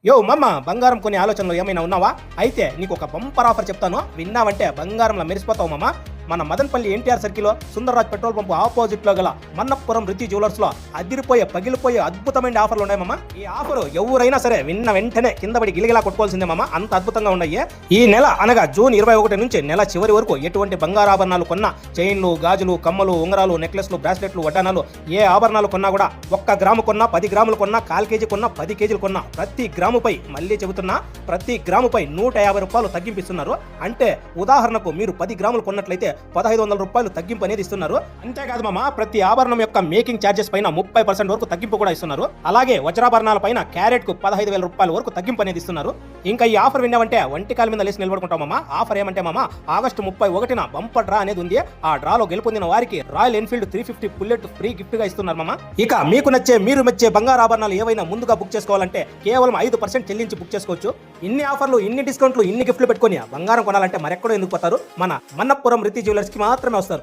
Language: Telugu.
యో మమ్మ, బంగారం కొనే ఆలోచనలు ఏమైనా ఉన్నావా? అయితే నీకు ఒక బంపర్ ఆఫర్ చెప్తాను, విన్నావంటే బంగారంలో మెరిసిపోతావు మామ. మన మదనపల్లి ఎన్టీఆర్ సర్కిల్లో సుందర్రాజ్ పెట్రోల్ పంపు ఆపోజిట్ లో గల మన్నపురం రుచి జ్యువెలర్స్ లో అదిరిపోయే పగిలిపోయే అద్భుతమైన ఆఫర్లు ఉన్నాయి మామ. ఈ ఆఫర్ ఎవరైనా సరే విన్న వెంటనే కింద పడి గిలిగిలా కొట్టుకోవాల్సిందే మామ, అంత అద్భుతంగా ఉన్నాయి. ఈ నెల అనగా జూన్ 21 నుంచి నెల చివరి వరకు ఎటువంటి బంగారు ఆభరణాలు కొన్నా, చైన్లు, గాజులు, కమ్మలు, ఉంగరాలు, నెక్లెస్లు, బ్రాస్లెట్లు, వడ్డానాలు, ఏ ఆభరణాలు కొన్నా కూడా 1 గ్రాము కొన్నా, 10 గ్రాములు కొన్నా, 1/4 కేజీ కొన్నా, 10 కేజీలు కొన్నా ప్రతి గ్రాముపై, మళ్ళీ చెబుతున్నా, ప్రతి గ్రాముపై 150 రూపాయలు తగ్గింపిస్తున్నారు. అంటే ఉదాహరణకు మీరు 10 గ్రాములు కొన్నట్లయితే 1500 రూపాయలు తగ్గింపు అనేది ఇస్తున్నారు. అంతేకాదు మామ, ప్రతి ఆభరణం యొక్క మేకింగ్ ఛార్జెస్ పైన 30% వరకు తగ్గింపు కూడా ఇస్తున్నారు. అలాగే వజ్రాభరణాల పైన క్యారెట్ కు 15,000 రూపాయల వరకు తగ్గింపు అనేది ఇస్తున్నారు. ఇంకా ఈ ఆఫర్ విన్నామంటే వంటికాల మీద లేసి నిలబడుకుంటాం మామ. ఆఫర్ ఏమంటే మామ, ఆగస్టు 31న బంపర్ డ్రా అనేది ఉంది. ఆ డ్రాలో గెలుపొందిన వారికి royal Enfield 350 bullet free gift గా ఇస్తున్నారు మామ. ఇక మీకు నచ్చే, మీరు మెచ్చే బంగారు ఆభరణాలు ఏవైనా ముందుగా బుక్ చేసుకోవాలంటే కేవలం 5% చెల్లించి బుక్ చేసుకోవచ్చు. ఇన్ని ఆఫర్లు, ఇన్ని డిస్కౌంట్లు, ఇన్ని గిఫ్ట్లు పెట్టుకొని బంగారం కొనాలంటే మరెక్కడో ఎందుకు పోతారు? మన మన్నపురం రుచి జ్యువెలర్స్ కి మాత్రమే వస్తారు.